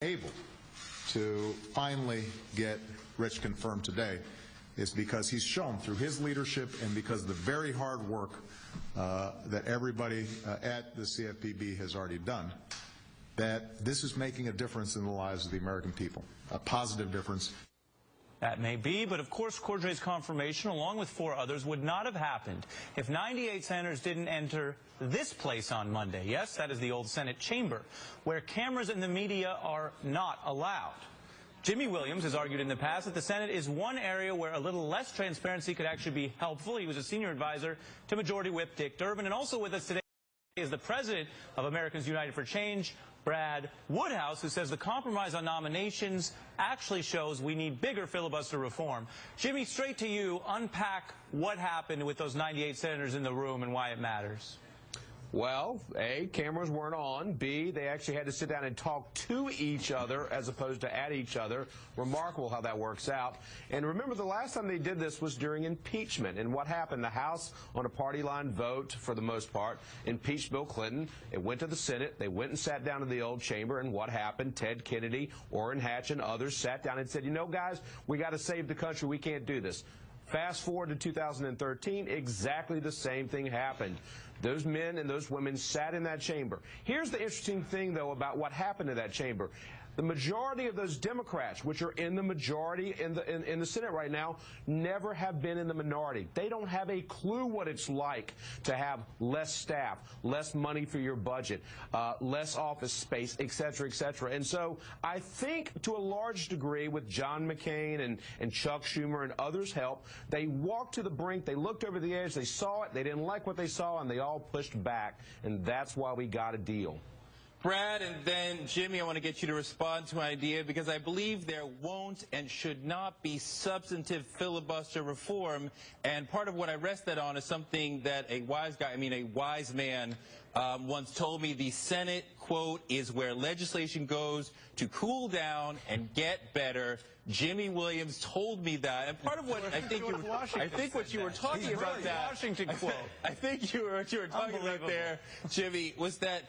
able to finally get Rich confirmed today is because he's shown through his leadership and because of the very hard work that everybody at the CFPB has already done, that this is making a difference in the lives of the American people, a positive difference. That may be, but of course Cordray's confirmation, along with 4 others, would not have happened if 98 senators didn't enter this place on Monday. Yes, that is the old Senate chamber, where cameras and the media are not allowed. Jimmy Williams has argued in the past that the Senate is one area where a little less transparency could actually be helpful. He was a senior advisor to Majority Whip Dick Durbin, and also with us today is the president of Americans United for Change, Brad Woohouse, who says the compromise on nominations actually shows we need bigger filibuster reform. Jimmy, straight to you, unpack what happened with those 98 senators in the room and why it matters. Well, A, cameras weren't on. B, they actually had to sit down and talk to each other as opposed to at each other. Remarkable how that works out. And remember, the last time they did this was during impeachment. And what happened? The House, on a party line vote, for the most part, impeached Bill Clinton. It went to the Senate. They went and sat down in the old chamber. And what happened? Ted Kennedy, Orrin Hatch, and others sat down and said, you know, guys, we got to save the country. We can't do this. Fast forward to 2013, exactly the same thing happened. Those men and those women sat in that chamber. Here's the interesting thing, though, about what happened in that chamber. The majority of those Democrats, which are in the majority in the Senate right now, never have been in the minority. They don't have a clue what it's like to have less staff, less money for your budget, less office space, et cetera, et cetera. And so I think to a large degree, with John McCain and Chuck Schumer and others' help, they walked to the brink, they looked over the edge, they saw it, they didn't like what they saw, and they all pushed back. And that's why we got a deal. Brad, and then Jimmy, I want to get you to respond to an idea, because I believe there won't and should not be substantive filibuster reform. And part of what I rest that on is something that a wise man once told me. The Senate, quote, is where legislation goes to cool down and get better. Jimmy Williams told me that, and part of what I think what you were talking about that, I think you were talking about there, Jimmy, was that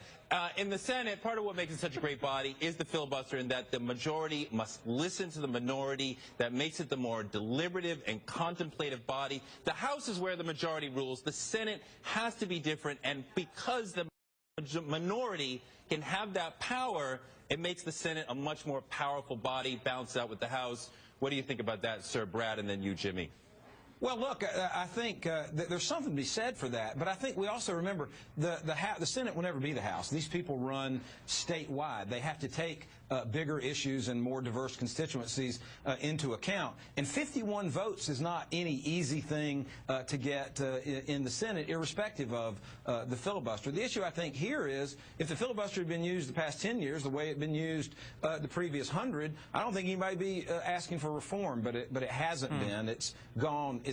in the Senate, part of what makes it such a great body is the filibuster, and that the majority must listen to the minority. That makes it the more deliberative and contemplative body. The House is where the majority rules. The Senate has to be different, and because the minority can have that power, it makes the Senate a much more powerful body, balanced out with the House. What do you think about that, Sir Brad, and then you, Jimmy? Well, look, I think there's something to be said for that, but I think we also remember the Senate will never be the House. These people run statewide. They have to take bigger issues and more diverse constituencies into account. And 51 votes is not any easy thing to get in the Senate, irrespective of the filibuster. The issue, I think, here is if the filibuster had been used the past 10 years the way it had been used the previous 100, I don't think anybody would be asking for reform, but it hasn't been. It's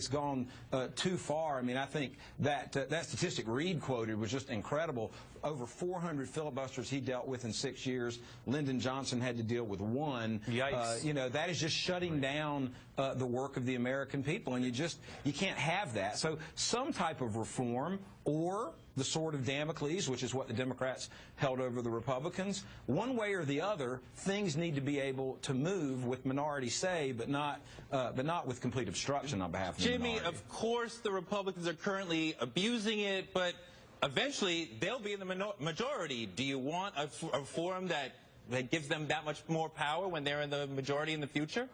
gone too far. I mean, I think that that statistic Reid quoted was just incredible. Over 400 filibusters he dealt with in 6 years. Lyndon Johnson had to deal with 1. Yikes. You know, that is just shutting down the work of the American people, and you can't have that. So some type of reform, or the sword of Damocles, which is what the Democrats held over the Republicans. One way or the other, things need to be able to move with minority say, but not with complete obstruction on behalf of the minority. Jimmy, of course the Republicans are currently abusing it, but eventually they'll be in the majority. Do you want a reform that gives them that much more power when they're in the majority in the future?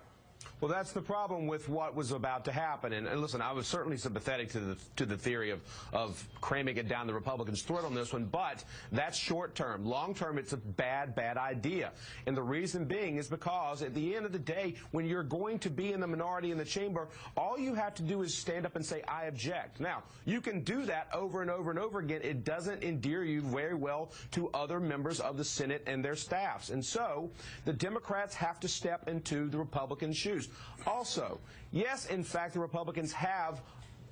Well, that's the problem with what was about to happen. And listen, I was certainly sympathetic to the theory of cramming it down the Republicans' throat on this one, but that's short term. Long term, it's a bad idea. And the reason being is because at the end of the day, when you're going to be in the minority in the chamber, all you have to do is stand up and say, I object. Now, you can do that over and over and over again. It doesn't endear you very well to other members of the Senate and their staffs. And so the Democrats have to step into the Republican shoes. Also, yes, in fact, the Republicans have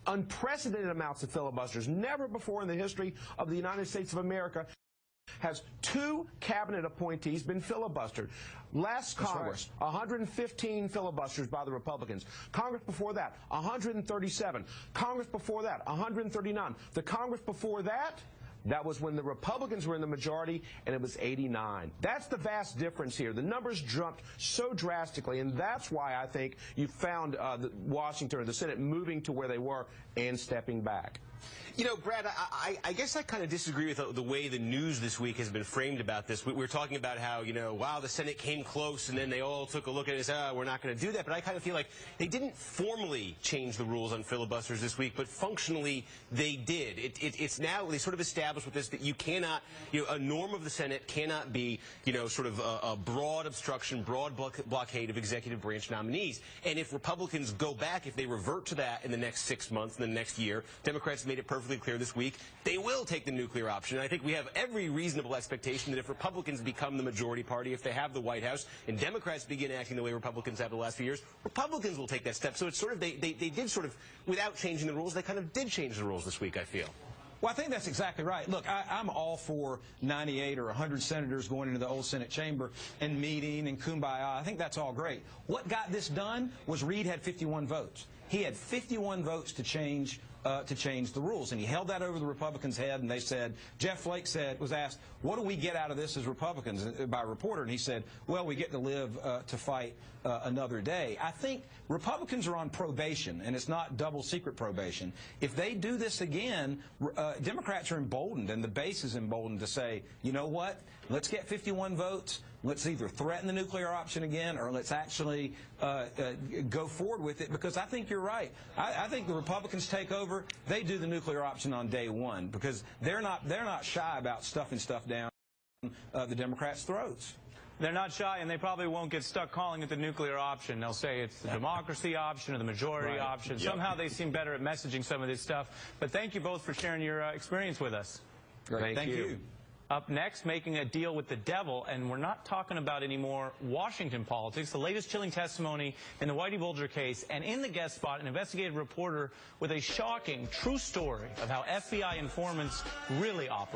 unprecedented amounts of filibusters. Never before in the history of the United States of America has 2 cabinet appointees been filibustered. Last Congress, 115 filibusters by the Republicans. Congress before that, 137. Congress before that, 139. The Congress before that, That was when the Republicans were in the majority, and it was 89. That's the vast difference here. The numbers jumped so drastically, and that's why I think you found Washington or the Senate moving to where they were and stepping back. You know, Brad, I guess I kind of disagree with the way the news this week has been framed about this. We're talking about how, you know, wow, the Senate came close, and then they all took a look at it and said, oh, we're not going to do that. But I kind of feel like they didn't formally change the rules on filibusters this week, but functionally they did. It's now, they sort of established with this that you cannot, you know, a norm of the Senate cannot be, you know, sort of a broad obstruction, broad blockade of executive branch nominees. And if Republicans go back, if they revert to that in the next 6 months, in the next year, Democrats made it perfectly clear this week, they will take the nuclear option. And I think we have every reasonable expectation that if Republicans become the majority party, if they have the White House, and Democrats begin acting the way Republicans have the last few years, Republicans will take that step. So it's sort of, they did sort of, without changing the rules, they kind of did change the rules this week, I feel. Well, I think that's exactly right. Look, I'm all for 98 or 100 senators going into the old Senate chamber and meeting and kumbaya. I think that's all great. What got this done was Reid had 51 votes. He had 51 votes to change the rules, and he held that over the Republicans' head, and they said, Jeff Flake was asked, what do we get out of this as Republicans, by a reporter, and he said, well, we get to live to fight another day. I think Republicans are on probation, and it's not double secret probation. If they do this again, Democrats are emboldened, and the base is emboldened to say, you know what, let's get 51 votes. Let's either threaten the nuclear option again, or let's actually go forward with it, because I think you're right. I think the Republicans take over, they do the nuclear option on day one, because they're not shy about stuffing stuff down the Democrats' throats. They're not shy, and they probably won't get stuck calling it the nuclear option. They'll say it's the democracy option or the majority option. Yep. Somehow they seem better at messaging some of this stuff. But thank you both for sharing your experience with us. Great. Thank you. Up next, making a deal with the devil, and we're not talking about anymore Washington politics, the latest chilling testimony in the Whitey Bulger case, and in the guest spot, an investigative reporter with a shocking, true story of how FBI informants really operate.